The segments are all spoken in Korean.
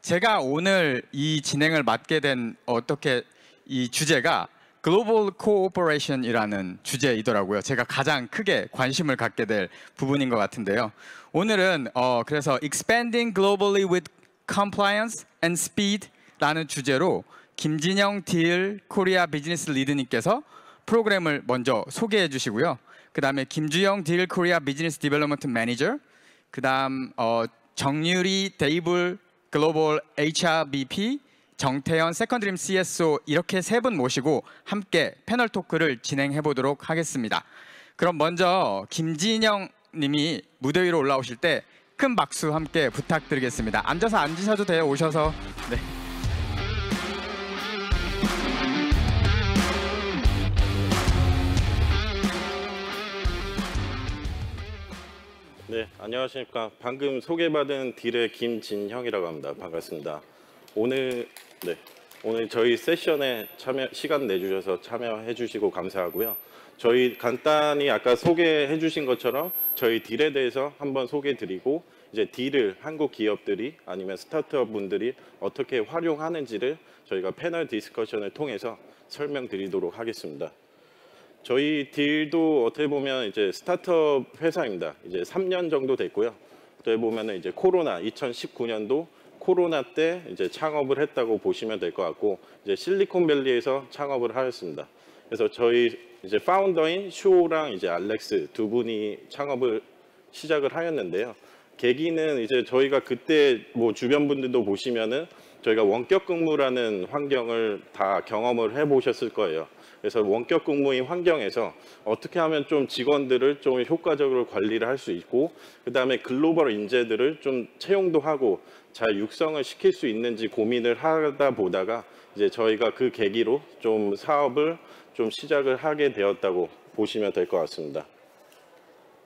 제가 오늘 이 진행을 맡게 된 이 주제가 글로벌 코오퍼레이션이라는 주제이더라고요. 제가 가장 크게 관심을 갖게 될 부분인 것 같은데요. 오늘은 그래서 Expanding Globally with Compliance and Speed라는 주제로 김진영 딜 코리아 비즈니스 리드님께서 프로그램을 먼저 소개해 주시고요. 그 다음에 김주영 딜 코리아 비즈니스 디벨롭먼트 매니저, 그 다음 정유리 데이블 글로벌 HRBP, 정태현 세컨드림 CSO 이렇게 세 분 모시고 함께 패널 토크를 진행해 보도록 하겠습니다. 그럼 먼저 김진영 님이 무대 위로 올라오실 때 큰 박수 함께 부탁드리겠습니다. 앉아서 앉으셔도 돼요. 오셔서. 네. 네, 안녕하십니까. 방금 소개받은 딜의 김진형이라고 합니다. 반갑습니다. 오늘 저희 세션에 시간 내주셔서 참여해 주시고 감사하고요. 저희 간단히 아까 소개해 주신 것처럼 저희 딜에 대해서 한번 소개해 드리고, 이제 딜을 한국 기업들이 아니면 스타트업 분들이 어떻게 활용하는지를 저희가 패널 디스커션을 통해서 설명드리도록 하겠습니다. 저희 딜도 어떻게 보면 이제 스타트업 회사입니다. 이제 3년 정도 됐고요. 어떻게 보면은 이제 2019년도 코로나 때 이제 창업을 했다고 보시면 될 것 같고, 이제 실리콘밸리에서 창업을 하였습니다. 그래서 저희 이제 파운더인 슈오랑 이제 알렉스 두 분이 창업을 시작을 하였는데요. 계기는 이제 저희가 그때 뭐 주변 분들도 보시면은 저희가 원격 근무라는 환경을 다 경험을 해보셨을 거예요. 그래서 원격 근무인 환경에서 어떻게 하면 좀 직원들을 좀 효과적으로 관리를 할 수 있고, 그 다음에 글로벌 인재들을 좀 채용도 하고 잘 육성을 시킬 수 있는지 고민을 하다 보다가 이제 저희가 그 계기로 좀 사업을 좀 시작을 하게 되었다고 보시면 될 것 같습니다.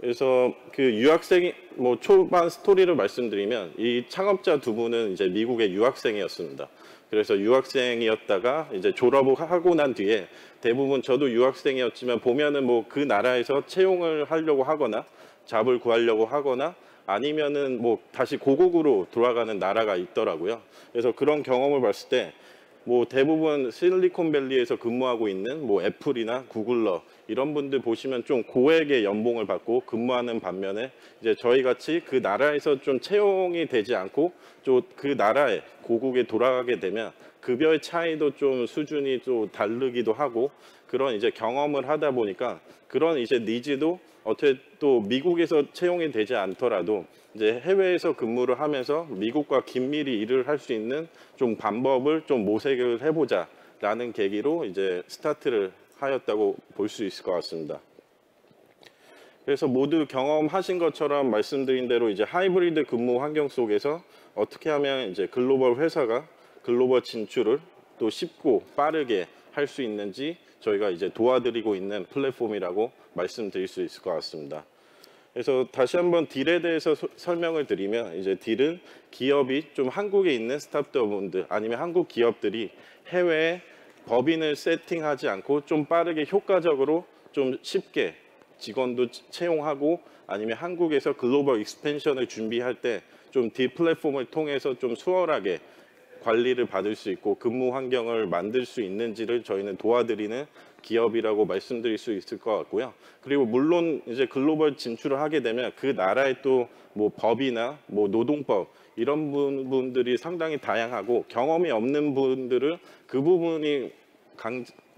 그래서 그 유학생이 뭐 초반 스토리를 말씀드리면, 이 창업자 두 분은 이제 미국의 유학생이었습니다. 그래서 유학생이었다가 이제 졸업을 하고 난 뒤에 대부분 저도 유학생이었지만 보면은 뭐 그 나라에서 채용을 하려고 하거나 잡을 구하려고 하거나 아니면은 뭐 다시 고국으로 돌아가는 나라가 있더라고요. 그래서 그런 경험을 봤을 때 뭐 대부분 실리콘밸리에서 근무하고 있는 뭐 애플이나 구글러 이런 분들 보시면 좀 고액의 연봉을 받고 근무하는 반면에, 이제 저희 같이 그 나라에서 좀 채용이 되지 않고 좀 그 나라에 고국에 돌아가게 되면 급여의 차이도 좀 수준이 좀 다르기도 하고, 그런 이제 경험을 하다 보니까 그런 이제 니즈도 어떻게 또 미국에서 채용이 되지 않더라도 이제 해외에서 근무를 하면서 미국과 긴밀히 일을 할 수 있는 좀 방법을 좀 모색을 해보자라는 계기로 이제 스타트를 하였다고 볼 수 있을 것 같습니다. 그래서 모두 경험하신 것처럼 말씀드린 대로 이제 하이브리드 근무 환경 속에서 어떻게 하면 이제 글로벌 회사가 글로벌 진출을 또 쉽고 빠르게 할 수 있는지 저희가 이제 도와드리고 있는 플랫폼이라고 말씀드릴 수 있을 것 같습니다. 그래서 다시 한번 딜에 대해서 설명을 드리면, 이제 딜은 기업이 좀 한국에 있는 스타트업분들 아니면 한국 기업들이 해외에 법인을 세팅하지 않고 좀 빠르게 효과적으로 좀 쉽게 직원도 채용하고 아니면 한국에서 글로벌 익스펜션을 준비할 때 좀 딜 플랫폼을 통해서 좀 수월하게 관리를 받을 수 있고 근무 환경을 만들 수 있는지를 저희는 도와드리는 기업이라고 말씀드릴 수 있을 것 같고요. 그리고 물론 이제 글로벌 진출을 하게 되면 그 나라의 또 뭐 법이나 뭐 노동법 이런 부분들이 상당히 다양하고, 경험이 없는 분들은 그 부분이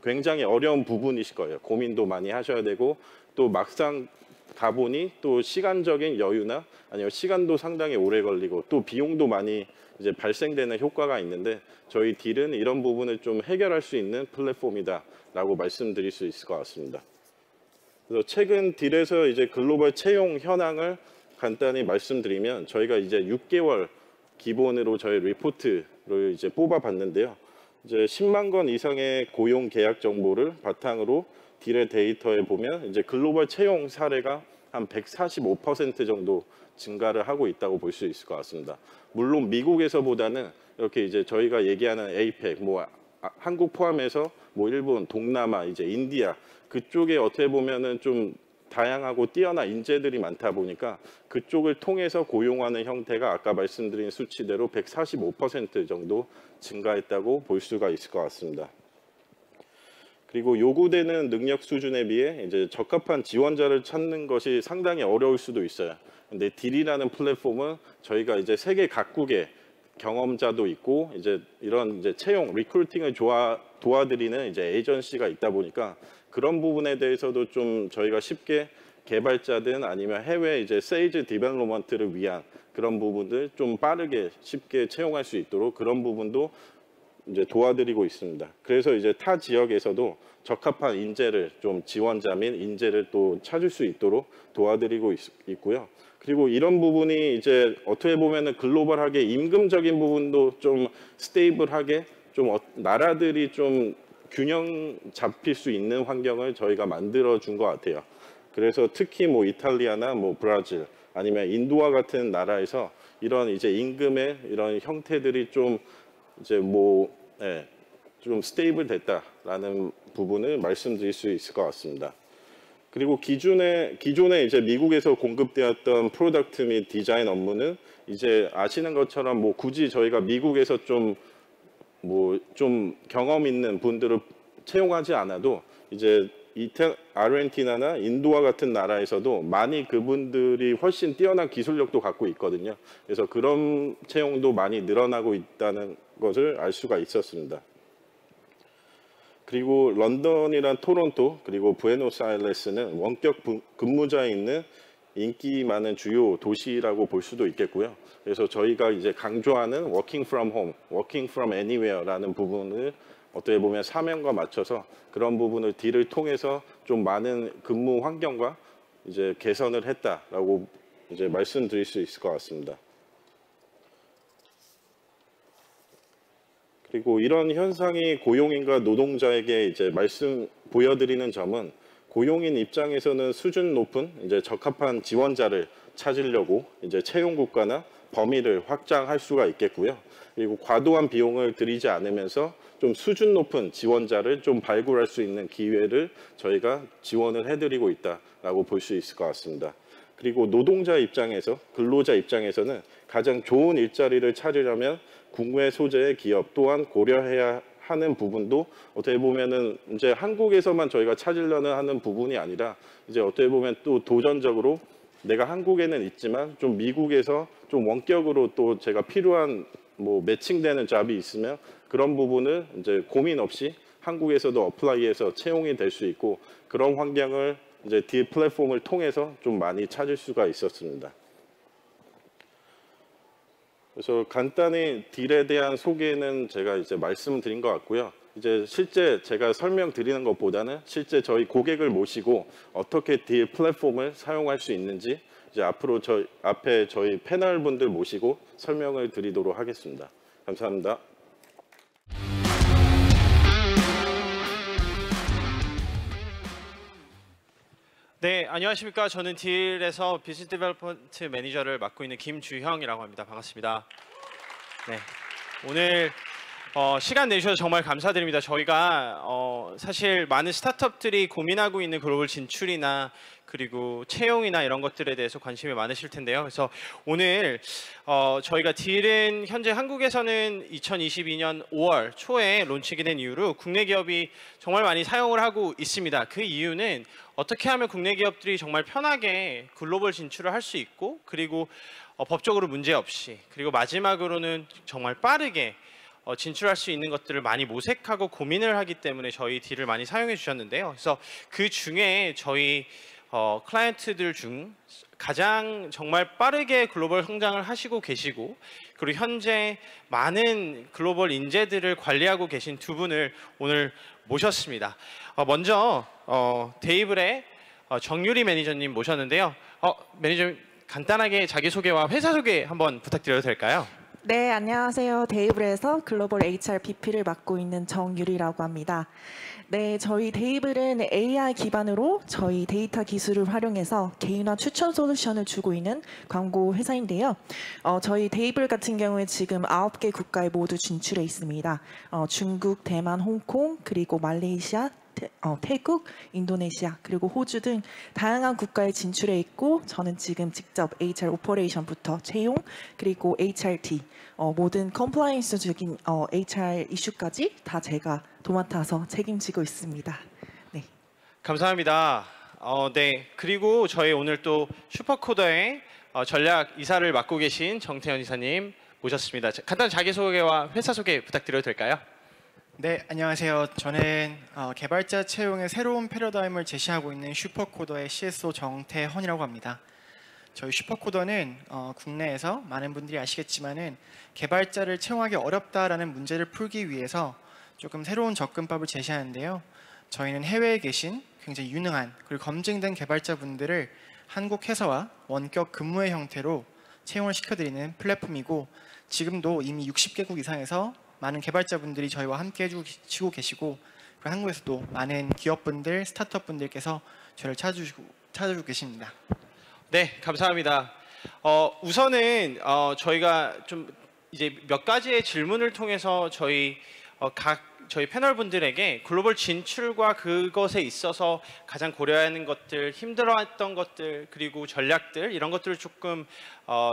굉장히 어려운 부분이실 거예요. 고민도 많이 하셔야 되고, 또 막상 가보니 또 시간적인 여유나 아니면 시간도 상당히 오래 걸리고 또 비용도 많이 이제 발생되는 효과가 있는데, 저희 딜은 이런 부분을 좀 해결할 수 있는 플랫폼이다라고 말씀드릴 수 있을 것 같습니다. 그래서 최근 딜에서 이제 글로벌 채용 현황을 간단히 말씀드리면, 저희가 이제 6개월 기본으로 저희 리포트를 이제 뽑아봤는데요. 이제 10만 건 이상의 고용 계약 정보를 바탕으로 딜의 데이터에 보면 이제 글로벌 채용 사례가 한 145% 정도 증가를 하고 있다고 볼 수 있을 것 같습니다. 물론 미국에서보다는 이렇게 이제 저희가 얘기하는 에이펙, 뭐 한국 포함해서 뭐 일본, 동남아, 이제 인디아 그쪽에 어떻게 보면은 좀 다양하고 뛰어난 인재들이 많다 보니까 그쪽을 통해서 고용하는 형태가 아까 말씀드린 수치대로 145% 정도 증가했다고 볼 수가 있을 것 같습니다. 그리고 요구되는 능력 수준에 비해 이제 적합한 지원자를 찾는 것이 상당히 어려울 수도 있어요. 근데 딜이라는 플랫폼은 저희가 이제 세계 각국의 경험자도 있고 이제 이런 이제 채용 리크루팅을 도와드리는 이제 에이전시가 있다 보니까 그런 부분에 대해서도 좀 저희가 쉽게 개발자든 아니면 해외 이제 세일즈 디벨롭먼트를 위한 그런 부분들 좀 빠르게 쉽게 채용할 수 있도록 그런 부분도 이제 도와드리고 있습니다. 그래서 이제 타 지역에서도 적합한 인재를 좀 지원자 및 인재를 또 찾을 수 있도록 도와드리고 있고요. 그리고 이런 부분이 이제 어떻게 보면은 글로벌하게 임금적인 부분도 좀 스테이블하게 좀 나라들이 좀 균형 잡힐 수 있는 환경을 저희가 만들어 준 것 같아요. 그래서 특히 뭐 이탈리아나 뭐 브라질 아니면 인도와 같은 나라에서 이런 이제 임금의 이런 형태들이 좀 이제 뭐 좀 스테이블 됐다라는 부분을 말씀드릴 수 있을 것 같습니다. 그리고 기존에 이제 미국에서 공급되었던 프로덕트 및 디자인 업무는 이제 아시는 것처럼 뭐 굳이 저희가 미국에서 좀 경험 있는 분들을 채용하지 않아도 이제 아르헨티나나 인도와 같은 나라에서도 많이 그분들이 훨씬 뛰어난 기술력도 갖고 있거든요. 그래서 그런 채용도 많이 늘어나고 있다는 것을 알 수가 있었습니다. 그리고 런던이란 토론토 그리고 부에노스아이레스는 원격 근무자에 있는 인기 많은 주요 도시라고 볼 수도 있겠고요. 그래서 저희가 이제 강조하는 working from home, working from anywhere라는 부분을 어떻게 보면 사명과 맞춰서 그런 부분을 딜을 통해서 좀 많은 근무 환경과 이제 개선을 했다라고 이제 말씀드릴 수 있을 것 같습니다. 그리고 이런 현상이 고용인과 노동자에게 이제 보여드리는 점은 고용인 입장에서는 수준 높은 이제 적합한 지원자를 찾으려고 이제 채용 국가나 범위를 확장할 수가 있겠고요. 그리고 과도한 비용을 들이지 않으면서 좀 수준 높은 지원자를 좀 발굴할 수 있는 기회를 저희가 지원을 해드리고 있다라고 볼 수 있을 것 같습니다. 그리고 노동자 입장에서 근로자 입장에서는 가장 좋은 일자리를 찾으려면 국내 소재의 기업 또한 고려해야 하는 부분도 어떻게 보면은 이제 한국에서만 저희가 찾으려는 하는 부분이 아니라 이제 어떻게 보면 또 도전적으로 내가 한국에는 있지만 좀 미국에서 좀 원격으로 또 제가 필요한 뭐 매칭되는 잡이 있으면 그런 부분을 이제 고민 없이 한국에서도 어플라이해서 채용이 될 수 있고 그런 환경을 이제 딜 플랫폼을 통해서 좀 많이 찾을 수가 있었습니다. 그래서 간단히 딜에 대한 소개는 제가 이제 말씀드린 것 같고요. 이제 실제 제가 설명드리는 것보다는 실제 저희 고객을 모시고 어떻게 딜 플랫폼을 사용할 수 있는지 이제 앞으로 앞에 저희 패널 분들 모시고 설명을 드리도록 하겠습니다. 감사합니다. 네, 안녕하십니까. 저는 딜에서 비즈니스 디벨롭먼트 매니저를 맡고 있는 김주형이라고 합니다. 반갑습니다. 네, 오늘 시간 내주셔서 정말 감사드립니다. 저희가 사실 많은 스타트업들이 고민하고 있는 글로벌 진출이나 그리고 채용이나 이런 것들에 대해서 관심이 많으실 텐데요. 그래서 오늘 저희가 딜은 현재 한국에서는 2022년 5월 초에 론칭이 된 이후로 국내 기업이 정말 많이 사용을 하고 있습니다. 그 이유는 어떻게 하면 국내 기업들이 정말 편하게 글로벌 진출을 할 수 있고 그리고 법적으로 문제 없이 그리고 마지막으로는 정말 빠르게 진출할 수 있는 것들을 많이 모색하고 고민을 하기 때문에 저희 딜을 많이 사용해 주셨는데요. 그래서 그 중에 저희 클라이언트들 중 가장 정말 빠르게 글로벌 성장을 하시고 계시고 그리고 현재 많은 글로벌 인재들을 관리하고 계신 두 분을 오늘 모셨습니다. 먼저 데이블의 정유리 매니저님 모셨는데요. 매니저님 간단하게 자기소개와 회사 소개 한번 부탁드려도 될까요? 네, 안녕하세요. 데이블에서 글로벌 HR BP를 맡고 있는 정유리라고 합니다. 네, 저희 데이블은 AI 기반으로 저희 데이터 기술을 활용해서 개인화 추천 솔루션을 주고 있는 광고 회사인데요. 저희 데이블 같은 경우에 지금 9개 국가에 모두 진출해 있습니다. 중국, 대만, 홍콩, 그리고 말레이시아, 태국, 인도네시아 그리고 호주 등 다양한 국가에 진출해 있고 저는 지금 직접 HR 오퍼레이션부터 채용 그리고 HRT 모든 컴플라이언스적인 HR 이슈까지 다 제가 도맡아서 책임지고 있습니다. 네. 감사합니다. 네. 그리고 저희 오늘 또 슈퍼코더의 전략 이사를 맡고 계신 정태현 이사님 모셨습니다. 간단 자기소개와 회사 소개 부탁드려도 될까요? 네, 안녕하세요. 저는 개발자 채용의 새로운 패러다임을 제시하고 있는 슈퍼코더의 CSO 정태헌이라고 합니다. 저희 슈퍼코더는 국내에서 많은 분들이 아시겠지만은 개발자를 채용하기 어렵다라는 문제를 풀기 위해서 조금 새로운 접근법을 제시하는데요. 저희는 해외에 계신 굉장히 유능한 그리고 검증된 개발자분들을 한국 회사와 원격 근무의 형태로 채용을 시켜드리는 플랫폼이고 지금도 이미 60개국 이상에서 많은 개발자분들이 저희와 함께 해주시고 계시고 그리고 한국에서도 많은 기업분들, 스타트업분들께서 저를 찾아주고 계십니다. 네, 감사합니다. 우선은 저희가 좀 이제 몇 가지의 질문을 통해서 저희 패널 분들에게 글로벌 진출과 그것에 있어서 가장 고려하는 것들, 힘들어했던 것들, 그리고 전략들 이런 것들을 조금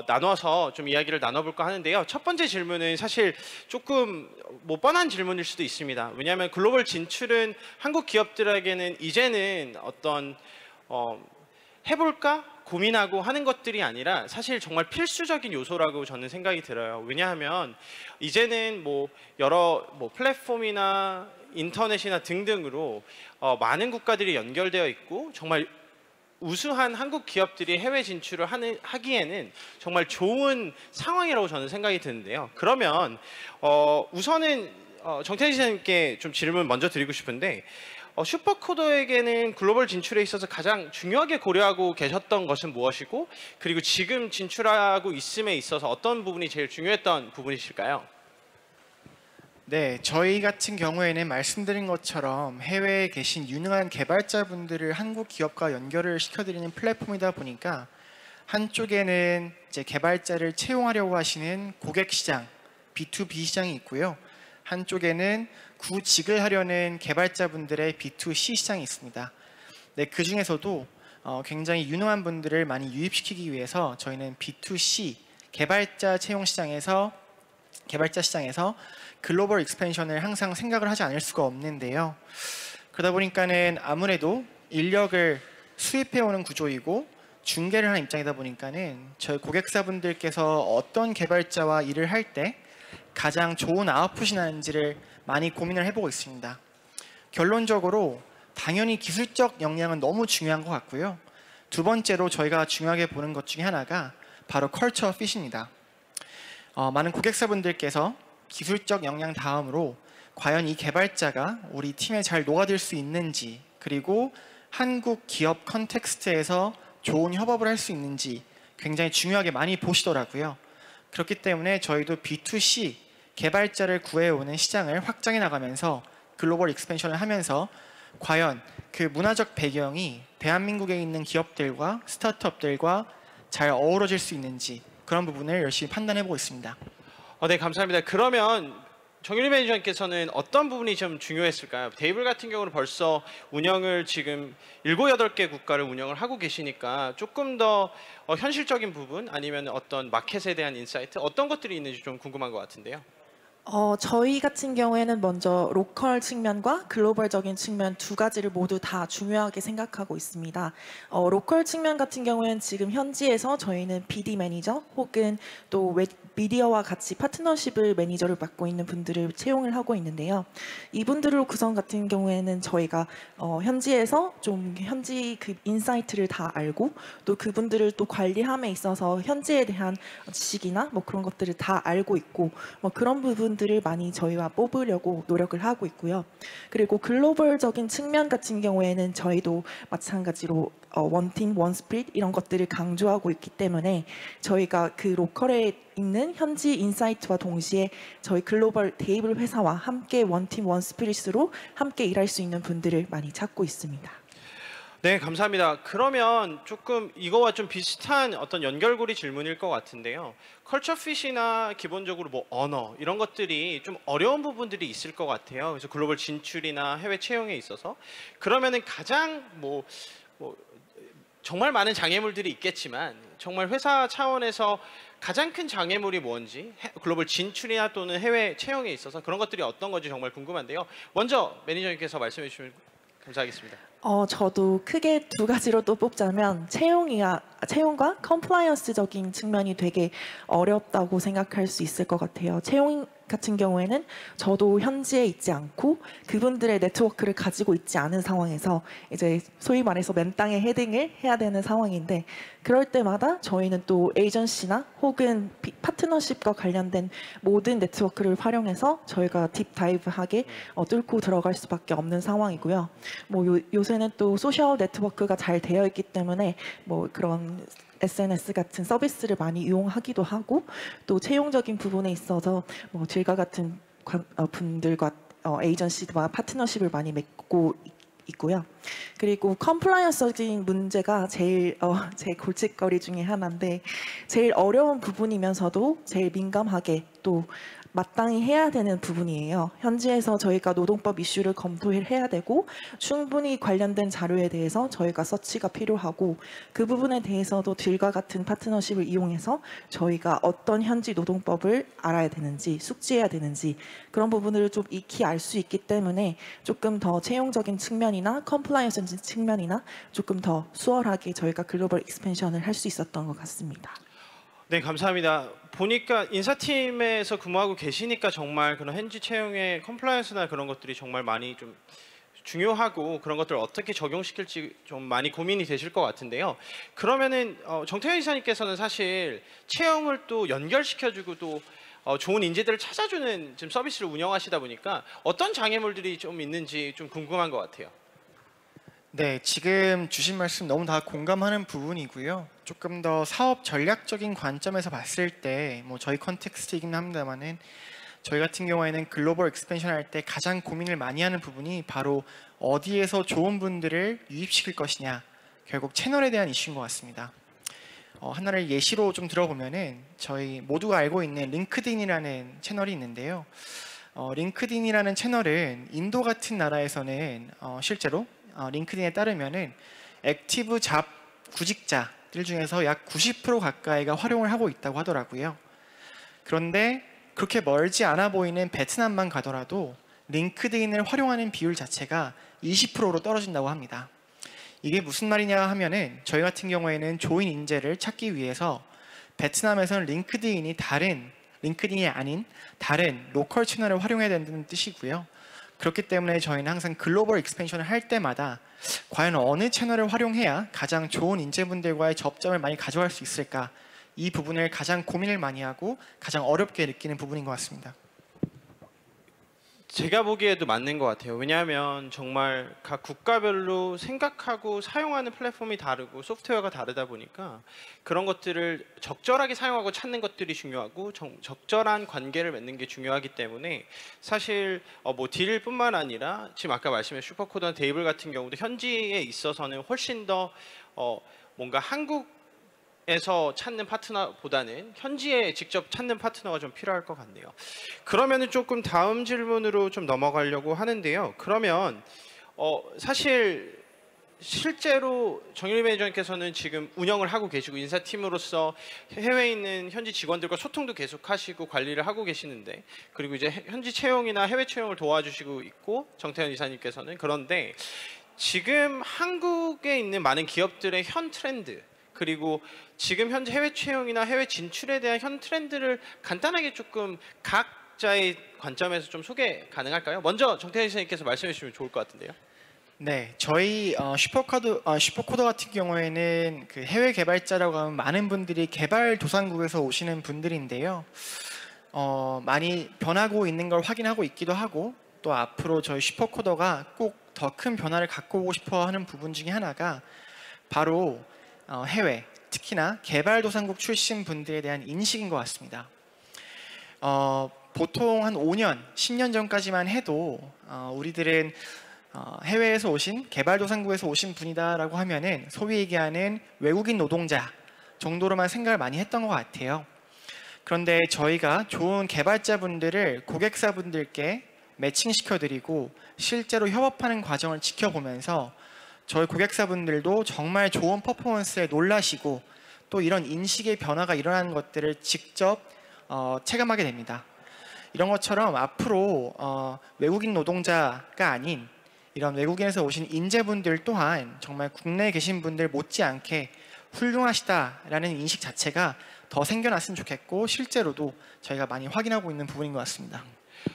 나눠서 좀 이야기를 나눠볼까 하는데요. 첫 번째 질문은 사실 조금 뭐 뻔한 질문일 수도 있습니다. 왜냐하면 글로벌 진출은 한국 기업들에게는 이제는 어떤 해볼까? 고민하고 하는 것들이 아니라 사실 정말 필수적인 요소라고 저는 생각이 들어요. 왜냐하면 이제는 뭐 여러 플랫폼이나 인터넷이나 등등으로 많은 국가들이 연결되어 있고 정말 우수한 한국 기업들이 해외 진출을 하기에는 정말 좋은 상황이라고 저는 생각이 드는데요. 그러면 우선은 정태진 시장님께 좀 질문 먼저 드리고 싶은데 슈퍼코더에게는 글로벌 진출에 있어서 가장 중요하게 고려하고 계셨던 것은 무엇이고 그리고 지금 진출하고 있음에 있어서 어떤 부분이 제일 중요했던 부분이실까요? 네, 저희 같은 경우에는 말씀드린 것처럼 해외에 계신 유능한 개발자분들을 한국 기업과 연결을 시켜드리는 플랫폼이다 보니까 한쪽에는 이제 개발자를 채용하려고 하시는 고객 시장, B2B 시장이 있고요. 한쪽에는 구직을 하려는 개발자분들의 B2C 시장이 있습니다. 네, 그 중에서도 굉장히 유능한 분들을 많이 유입시키기 위해서 저희는 B2C 개발자 채용 시장에서 글로벌 익스펜션을 항상 생각을 하지 않을 수가 없는데요. 그러다 보니까는 아무래도 인력을 수입해오는 구조이고 중개를 하는 입장이다 보니까는 저희 고객사분들께서 어떤 개발자와 일을 할 때 가장 좋은 아웃풋이 나는지를 많이 고민을 해보고 있습니다. 결론적으로 당연히 기술적 역량은 너무 중요한 것 같고요. 두 번째로 저희가 중요하게 보는 것 중에 하나가 바로 컬처 핏입니다. 많은 고객사분들께서 기술적 역량 다음으로 과연 이 개발자가 우리 팀에 잘 녹아들 수 있는지 그리고 한국 기업 컨텍스트에서 좋은 협업을 할 수 있는지 굉장히 중요하게 많이 보시더라고요. 그렇기 때문에 저희도 B2C 개발자를 구해오는 시장을 확장해 나가면서 글로벌 익스펜션을 하면서 과연 그 문화적 배경이 대한민국에 있는 기업들과 스타트업들과 잘 어우러질 수 있는지 그런 부분을 열심히 판단해보고 있습니다. 네, 감사합니다. 그러면 정유리 매니저님께서는 어떤 부분이 좀 중요했을까요? 데이블 같은 경우는 벌써 운영을 지금 7, 8개 국가를 운영을 하고 계시니까 조금 더 현실적인 부분 아니면 어떤 마켓에 대한 인사이트 어떤 것들이 있는지 좀 궁금한 것 같은데요. 저희 같은 경우에는 먼저 로컬 측면과 글로벌적인 측면 두 가지를 모두 다 중요하게 생각하고 있습니다. 로컬 측면 같은 경우에는 지금 현지에서 저희는 BD 매니저 혹은 또 미디어와 같이 파트너십을 매니저를 맡고 있는 분들을 채용을 하고 있는데요. 이분들을 구성 같은 경우에는 저희가 현지에서 좀 현지 그 인사이트를 다 알고 또 그분들을 또 관리함에 있어서 현지에 대한 지식이나 뭐 그런 것들을 다 알고 있고 뭐 그런 부분들을 많이 저희와 뽑으려고 노력을 하고 있고요. 그리고 글로벌적인 측면 같은 경우에는 저희도 마찬가지로 원팀, 원스피릿 이런 것들을 강조하고 있기 때문에 저희가 그 로컬에 있는 현지 인사이트와 동시에 저희 글로벌 데이블 회사와 함께 원팀, 원스피릿으로 함께 일할 수 있는 분들을 많이 찾고 있습니다. 네, 감사합니다. 그러면 조금 이거와 좀 비슷한 어떤 연결고리 질문일 것 같은데요. 컬처 핏이나 기본적으로 뭐 언어 이런 것들이 좀 어려운 부분들이 있을 것 같아요. 그래서 글로벌 진출이나 해외 채용에 있어서 그러면은 가장 뭐 정말 많은 장애물들이 있겠지만 정말 회사 차원에서 가장 큰 장애물이 뭔지 글로벌 진출이나 또는 해외 채용에 있어서 그런 것들이 어떤 건지 정말 궁금한데요. 먼저 매니저님께서 말씀해 주시면 감사하겠습니다. 저도 크게 두 가지로 또 뽑자면 채용과 컴플라이언스적인 측면이 되게 어렵다고 생각할 수 있을 것 같아요. 채용 같은 경우에는 저도 현지에 있지 않고 그분들의 네트워크를 가지고 있지 않은 상황에서 이제 소위 말해서 맨 땅에 헤딩을 해야 되는 상황인데 그럴 때마다 저희는 또 에이전시나 혹은 파트너십과 관련된 모든 네트워크를 활용해서 저희가 딥다이브하게 뚫고 들어갈 수밖에 없는 상황이고요. 뭐 요새는 또 소셜 네트워크가 잘 되어 있기 때문에 뭐 그런 SNS 같은 서비스를 많이 이용하기도 하고 또 채용적인 부분에 있어서 뭐 질과 같은 분들과 에이전시와 파트너십을 많이 맺고 있고요. 그리고 컴플라이언스적인 문제가 제일 제 골칫거리 중에 하나인데 제일 어려운 부분이면서도 제일 민감하게 또 마땅히 해야 되는 부분이에요. 현지에서 저희가 노동법 이슈를 검토해야 되고 충분히 관련된 자료에 대해서 저희가 서치가 필요하고 그 부분에 대해서도 딜과 같은 파트너십을 이용해서 저희가 어떤 현지 노동법을 알아야 되는지 숙지해야 되는지 그런 부분을 좀 익히 알 수 있기 때문에 조금 더 채용적인 측면이나 컴플라이언스 측면이나 조금 더 수월하게 저희가 글로벌 익스펜션을 할 수 있었던 것 같습니다. 네, 감사합니다. 보니까 인사팀에서 근무하고 계시니까 정말 그런 현지 채용의 컴플라이언스나 그런 것들이 정말 많이 좀 중요하고 그런 것들을 어떻게 적용시킬지 좀 많이 고민이 되실 것 같은데요. 그러면은 정태현 이사님께서는 사실 채용을 또 연결시켜주고 또 좋은 인재들을 찾아주는 지금 서비스를 운영하시다 보니까 어떤 장애물들이 좀 있는지 좀 궁금한 것 같아요. 네, 지금 주신 말씀 너무 다 공감하는 부분이고요. 조금 더 사업 전략적인 관점에서 봤을 때 뭐 저희 컨텍스트이긴 합니다만은 저희 같은 경우에는 글로벌 익스펜션 할 때 가장 고민을 많이 하는 부분이 바로 어디에서 좋은 분들을 유입시킬 것이냐, 결국 채널에 대한 이슈인 것 같습니다. 하나를 예시로 좀 들어보면은 저희 모두가 알고 있는 링크드인이라는 채널이 있는데요. 링크드인이라는 채널은 인도 같은 나라에서는 실제로 링크드인에 따르면은 액티브 잡 구직자들 중에서 약 90% 가까이가 활용을 하고 있다고 하더라고요. 그런데 그렇게 멀지 않아 보이는 베트남만 가더라도 링크드인을 활용하는 비율 자체가 20%로 떨어진다고 합니다. 이게 무슨 말이냐 하면은 저희 같은 경우에는 조인 인재를 찾기 위해서 베트남에서는 링크드인이 아닌 다른 로컬 채널을 활용해야 된다는 뜻이고요. 그렇기 때문에 저희는 항상 글로벌 익스펜션을 할 때마다 과연 어느 채널을 활용해야 가장 좋은 인재분들과의 접점을 많이 가져갈 수 있을까, 이 부분을 가장 고민을 많이 하고 가장 어렵게 느끼는 부분인 것 같습니다. 제가 보기에도 맞는 것 같아요. 왜냐하면 정말 각 국가별로 생각하고 사용하는 플랫폼이 다르고 소프트웨어가 다르다 보니까 그런 것들을 적절하게 사용하고 찾는 것들이 중요하고 적절한 관계를 맺는 게 중요하기 때문에 사실 뭐 딜뿐만 아니라 지금 아까 말씀해 슈퍼코드나 데이블 같은 경우도 현지에 있어서는 훨씬 더 뭔가 한국에서 찾는 파트너보다는 현지에 직접 찾는 파트너가 좀 필요할 것 같네요. 그러면은 조금 다음 질문으로 좀 넘어가려고 하는데요. 그러면 사실 실제로 정유리 매니저님께서는 지금 운영을 하고 계시고 인사팀으로서 해외에 있는 현지 직원들과 소통도 계속 하시고 관리를 하고 계시는데, 그리고 이제 현지 채용이나 해외 채용을 도와주시고 있고 정태현 이사님께서는, 그런데 지금 한국에 있는 많은 기업들의 현 트렌드, 그리고 지금 현재 해외 채용이나 해외 진출에 대한 현 트렌드를 간단하게 조금 각자의 관점에서 좀 소개 가능할까요? 먼저 정태현 이사님께서 말씀해 주시면 좋을 것 같은데요. 네, 저희 슈퍼코더 같은 경우에는 그 해외 개발자라고 하면 많은 분들이 개발도상국에서 오시는 분들인데요. 많이 변하고 있는 걸 확인하고 있기도 하고, 또 앞으로 저희 슈퍼코더가 꼭 더 큰 변화를 갖고 오고 싶어 하는 부분 중에 하나가 바로 해외, 특히나 개발도상국 출신 분들에 대한 인식인 것 같습니다. 보통 한 5년, 10년 전까지만 해도 우리들은 해외에서 오신 개발도상국에서 오신 분이다라고 하면은 소위 얘기하는 외국인 노동자 정도로만 생각을 많이 했던 것 같아요. 그런데 저희가 좋은 개발자분들을 고객사분들께 매칭시켜드리고 실제로 협업하는 과정을 지켜보면서 저희 고객사분들도 정말 좋은 퍼포먼스에 놀라시고 또 이런 인식의 변화가 일어나는 것들을 직접 체감하게 됩니다. 이런 것처럼 앞으로 외국인 노동자가 아닌 이런 외국인에서 오신 인재분들 또한 정말 국내에 계신 분들 못지않게 훌륭하시다라는 인식 자체가 더 생겨났으면 좋겠고 실제로도 저희가 많이 확인하고 있는 부분인 것 같습니다.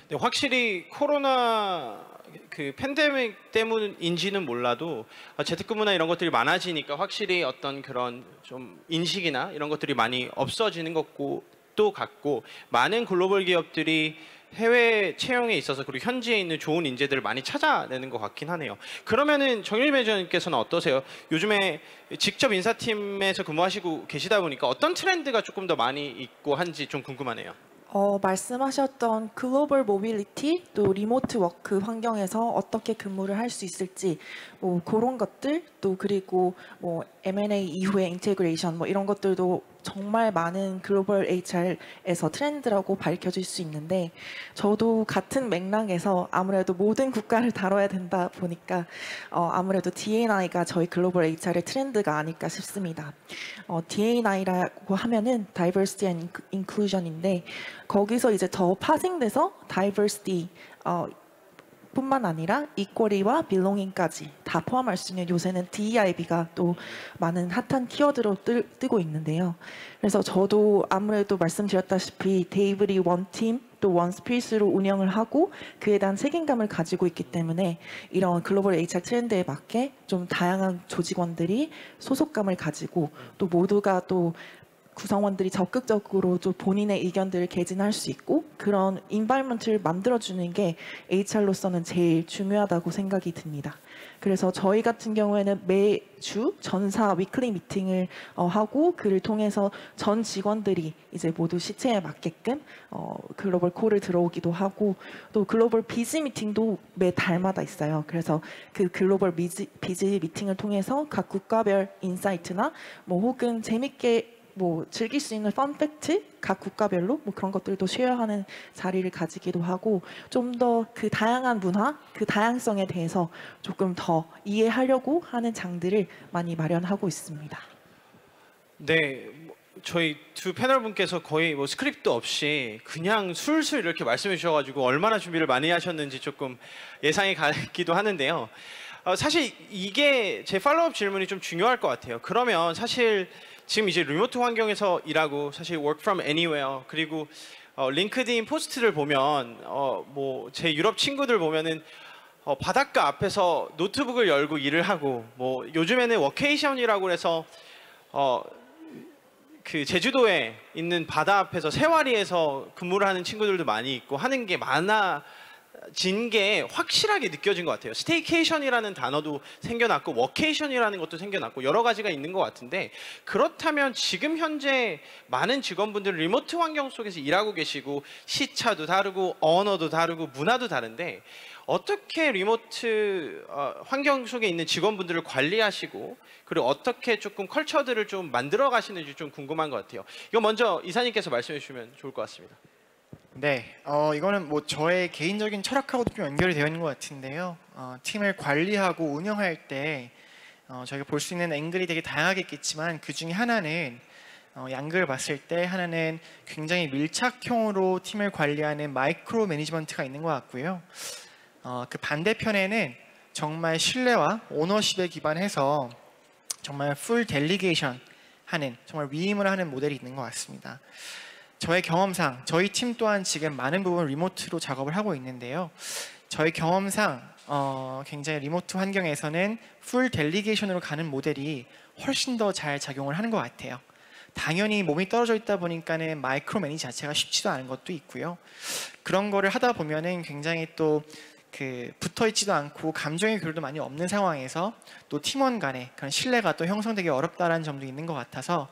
네, 확실히 코로나 그 팬데믹 때문인지는 몰라도 재택근무나 이런 것들이 많아지니까 확실히 어떤 그런 좀 인식이나 이런 것들이 많이 없어지는 것도 같고 많은 글로벌 기업들이 해외 채용에 있어서 그리고 현지에 있는 좋은 인재들을 많이 찾아내는 것 같긴 하네요. 그러면은 정일 매니저님께서는 어떠세요? 요즘에 직접 인사팀에서 근무하시고 계시다 보니까 어떤 트렌드가 조금 더 많이 있고 한지 좀 궁금하네요. 말씀하셨던 글로벌 모빌리티 또 리모트 워크 환경에서 어떻게 근무를 할 수 있을지 뭐 그런 것들 또 그리고 뭐 M&A 이후의 인테그레이션 뭐 이런 것들도 정말 많은 글로벌 HR에서 트렌드라고 밝혀질 수 있는데 저도 같은 맥락에서 아무래도 모든 국가를 다뤄야 된다 보니까 아무래도 D&I가 저희 글로벌 HR의 트렌드가 아닐까 싶습니다. D&I라고 하면은 Diversity and Inclusion인데 거기서 이제 더 파생돼서 Diversity 뿐만 아니라 이퀄리와 빌롱잉까지 다 포함할 수 있는 요새는 DEIB가 또 많은 핫한 키워드로 뜨고 있는데요. 그래서 저도 아무래도 말씀드렸다시피 데이블이 원팀 또 원스피릿으로 운영을 하고 그에 대한 책임감을 가지고 있기 때문에 이런 글로벌 HR 트렌드에 맞게 좀 다양한 조직원들이 소속감을 가지고 또 모두가 또 구성원들이 적극적으로 좀 본인의 의견들을 개진할 수 있고 그런 인바이먼트를 만들어주는 게 HR로서는 제일 중요하다고 생각이 듭니다. 그래서 저희 같은 경우에는 매주 전사 위클리 미팅을 하고 그를 통해서 전 직원들이 이제 모두 시체에 맞게끔 글로벌 콜을 들어오기도 하고 또 글로벌 비즈 미팅도 매 달마다 있어요. 그래서 그 글로벌 비즈 미팅을 통해서 각 국가별 인사이트나 뭐 혹은 재밌게 뭐 즐길 수 있는 펀 팩트 각 국가별로 뭐 그런 것들도 쉐어하는 자리를 가지기도 하고 좀 더 그 다양한 문화, 그 다양성에 대해서 조금 더 이해하려고 하는 장들을 많이 마련하고 있습니다. 네, 저희 두 패널분께서 거의 뭐 스크립트 없이 그냥 술술 이렇게 말씀해 주셔가지고 얼마나 준비를 많이 하셨는지 조금 예상이 가기도 하는데요. 사실 이게 제 팔로우업 질문이 좀 중요할 것 같아요. 그러면 사실 지금 이제 리모트 환경에서 일하고 사실 work from anywhere 그리고 링크드인 포스트를 보면 뭐 제 유럽 친구들 보면은 바닷가 앞에서 노트북을 열고 일을 하고 뭐 요즘에는 워케이션이라고 해서 그 제주도에 있는 바다 앞에서 세와리에서 근무를 하는 친구들도 많이 있고 하는 게 많아진 게 확실하게 느껴진 것 같아요. 스테이케이션이라는 단어도 생겨났고 워케이션이라는 것도 생겨났고 여러 가지가 있는 것 같은데 그렇다면 지금 현재 많은 직원분들 리모트 환경 속에서 일하고 계시고 시차도 다르고 언어도 다르고 문화도 다른데 어떻게 리모트 환경 속에 있는 직원분들을 관리하시고 그리고 어떻게 조금 컬처들을 좀 만들어 가시는지 좀 궁금한 것 같아요. 이거 먼저 이사님께서 말씀해 주시면 좋을 것 같습니다. 네, 이거는 뭐 저의 개인적인 철학하고도 좀 연결이 되어 있는 것 같은데요. 팀을 관리하고 운영할 때 저희가 볼 수 있는 앵글이 되게 다양하게 있겠지만 그 중에 하나는 양극을 봤을 때 하나는 굉장히 밀착형으로 팀을 관리하는 마이크로 매니지먼트가 있는 것 같고요. 그 반대편에는 정말 신뢰와 오너십에 기반해서 정말 풀 델리게이션 하는 정말 위임을 하는 모델이 있는 것 같습니다. 저의 경험상 저희 팀 또한 지금 많은 부분 리모트로 작업을 하고 있는데요. 저희 경험상 굉장히 리모트 환경에서는 풀 델리게이션으로 가는 모델이 훨씬 더 잘 작용을 하는 것 같아요. 당연히 몸이 떨어져 있다 보니까는 마이크로 매니지 자체가 쉽지도 않은 것도 있고요. 그런 거를 하다 보면은 굉장히 또 붙어 있지도 않고 감정의 교류도 많이 없는 상황에서 또 팀원 간의 그런 신뢰가 또 형성되기 어렵다라는 점도 있는 것 같아서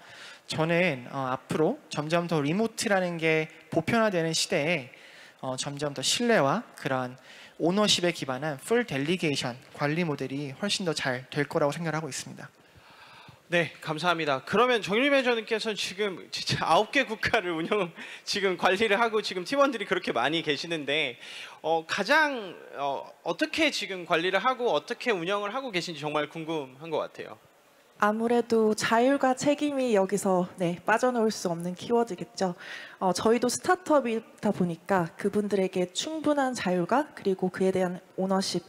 저는 앞으로 점점 더 리모트라는 게 보편화되는 시대에 점점 더 신뢰와 그런 오너십에 기반한 풀 델리게이션 관리 모델이 훨씬 더 잘 될 거라고 생각하고 있습니다. 네, 감사합니다. 그러면 정윤희 매니저님께서는 지금 진짜 9개 국가를 지금 관리를 하고 지금 팀원들이 그렇게 많이 계시는데 가장 어떻게 지금 관리를 하고 어떻게 운영을 하고 계신지 정말 궁금한 것 같아요. 아무래도 자율과 책임이 여기서 빠져나올 수 없는 키워드겠죠. 저희도 스타트업이다 보니까 그분들에게 충분한 자율과 그리고 그에 대한 오너십,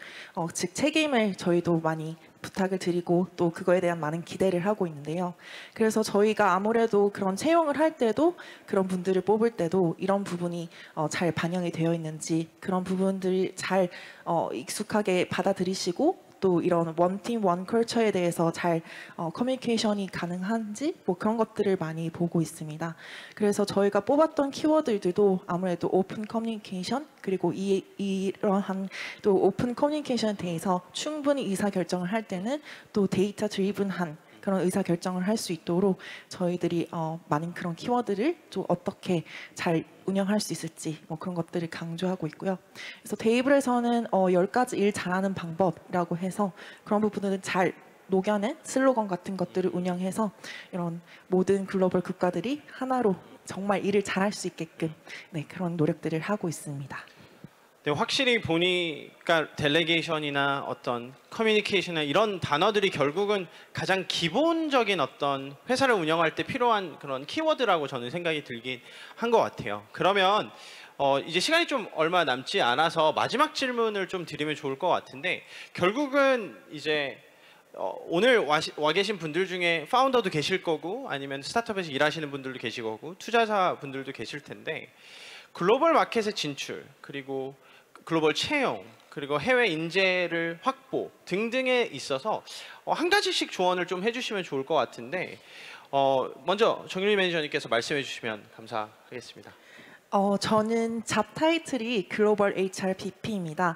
즉 책임을 저희도 많이 부탁을 드리고 또 그거에 대한 많은 기대를 하고 있는데요. 그래서 저희가 아무래도 그런 채용을 할 때도 그런 분들을 뽑을 때도 이런 부분이 잘 반영이 되어 있는지 그런 부분들이 잘 익숙하게 받아들이시고 또 이런 원팀 원컬처에 대해서 잘 커뮤니케이션이 가능한지 뭐 그런 것들을 많이 보고 있습니다. 그래서 저희가 뽑았던 키워드들도 아무래도 오픈 커뮤니케이션 그리고 이러한 또 오픈 커뮤니케이션에 대해서 충분히 의사결정을 할 때는 또 데이터 드리븐한 그런 의사결정을 할 수 있도록 저희들이 많은 그런 키워드를 좀 어떻게 잘 운영할 수 있을지 뭐 그런 것들을 강조하고 있고요. 그래서 데이블에서는 10가지 일 잘하는 방법이라고 해서 그런 부분들은 잘 녹여낸 슬로건 같은 것들을 운영해서 이런 모든 글로벌 국가들이 하나로 정말 일을 잘할 수 있게끔 그런 노력들을 하고 있습니다. 네, 확실히 보니까 델레게이션이나 어떤 커뮤니케이션이나 이런 단어들이 결국은 가장 기본적인 어떤 회사를 운영할 때 필요한 그런 키워드라고 저는 생각이 들긴 한 것 같아요. 그러면 이제 시간이 좀 얼마 남지 않아서 마지막 질문을 좀 드리면 좋을 것 같은데 결국은 이제 오늘 와 계신 분들 중에 파운더도 계실 거고 아니면 스타트업에서 일하시는 분들도 계실 거고 투자자 분들도 계실 텐데 글로벌 마켓의 진출 그리고 글로벌 채용 그리고 해외 인재를 확보 등등에 있어서 한 가지씩 조언을 좀 해주시면 좋을 것 같은데 먼저 정윤희 매니저님께서 말씀해 주시면 감사하겠습니다. 저는 잡 타이틀이 글로벌 HR BP입니다.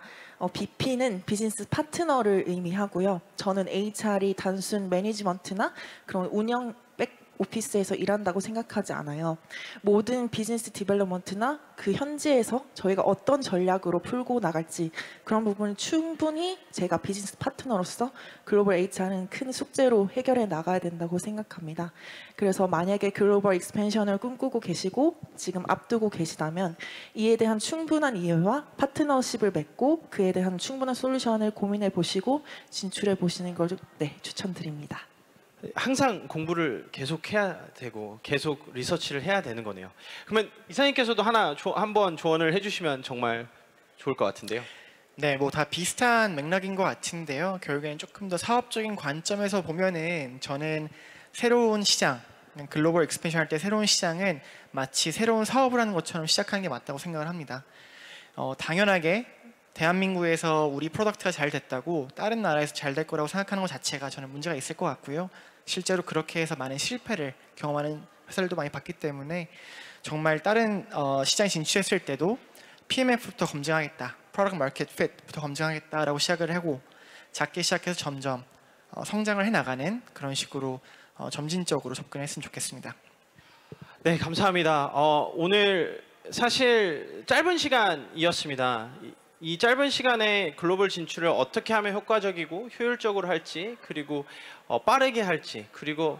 BP는 비즈니스 파트너를 의미하고요. 저는 HR이 단순 매니지먼트나 그런 운영 오피스에서 일한다고 생각하지 않아요. 모든 비즈니스 디벨롭먼트나 그 현지에서 저희가 어떤 전략으로 풀고 나갈지 그런 부분을 충분히 제가 비즈니스 파트너로서 글로벌 HR은 큰 숙제로 해결해 나가야 된다고 생각합니다. 그래서 만약에 글로벌 익스펜션을 꿈꾸고 계시고 지금 앞두고 계시다면 이에 대한 충분한 이해와 파트너십을 맺고 그에 대한 충분한 솔루션을 고민해 보시고 진출해 보시는 걸 추천드립니다. 항상 공부를 계속 해야 되고 계속 리서치를 해야 되는 거네요. 그러면 이사님께서도 한번 조언을 해주시면 정말 좋을 것 같은데요. 네, 뭐 다 비슷한 맥락인 것 같은데요. 결국엔 조금 더 사업적인 관점에서 보면은 저는 새로운 시장, 글로벌 익스펜션 할 때 새로운 시장은 마치 새로운 사업을 하는 것처럼 시작하는 게 맞다고 생각을 합니다. 당연하게 대한민국에서 우리 프로덕트가 잘 됐다고 다른 나라에서 잘 될 거라고 생각하는 것 자체가 저는 문제가 있을 것 같고요. 실제로 그렇게 해서 많은 실패를 경험하는 회사들도 많이 봤기 때문에 정말 다른 시장에 진출했을 때도 PMF부터 검증하겠다, 프로덕트 마켓 핏부터 검증하겠다라고 시작을 하고 작게 시작해서 점점 성장을 해나가는 그런 식으로 점진적으로 접근했으면 좋겠습니다. 네, 감사합니다. 오늘 사실 짧은 시간이었습니다. 이 짧은 시간에 글로벌 진출을 어떻게 하면 효과적이고 효율적으로 할지 그리고 빠르게 할지 그리고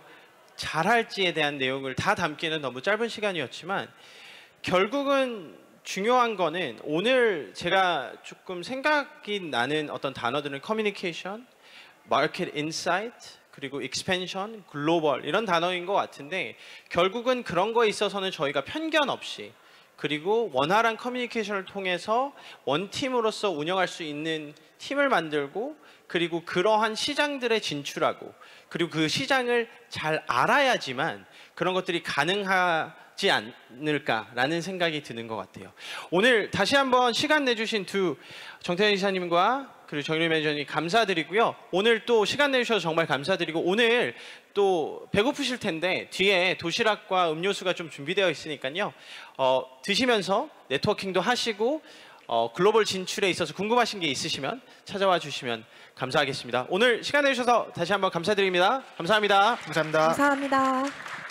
잘할지에 대한 내용을 다 담기는 너무 짧은 시간이었지만 결국은 중요한 거는 오늘 제가 조금 생각이 나는 어떤 단어들은 커뮤니케이션, 마켓 인사이트 그리고 익스펜션, 글로벌 이런 단어인 것 같은데 결국은 그런 거에 있어서는 저희가 편견 없이 그리고 원활한 커뮤니케이션을 통해서 원팀으로서 운영할 수 있는 팀을 만들고 그리고 그러한 시장들에 진출하고 그리고 그 시장을 잘 알아야지만 그런 것들이 가능하지 않을까라는 생각이 드는 것 같아요. 오늘 다시 한번 시간 내주신 두 정태현 이사님과 그리고 정윤희 매니저님 감사드리고요. 오늘 또 시간 내주셔서 정말 감사드리고 오늘 또 배고프실 텐데 뒤에 도시락과 음료수가 좀 준비되어 있으니까요. 드시면서 네트워킹도 하시고 글로벌 진출에 있어서 궁금하신 게 있으시면 찾아와 주시면 감사하겠습니다. 오늘 시간 내주셔서 다시 한번 감사드립니다. 감사합니다. 감사합니다. 감사합니다.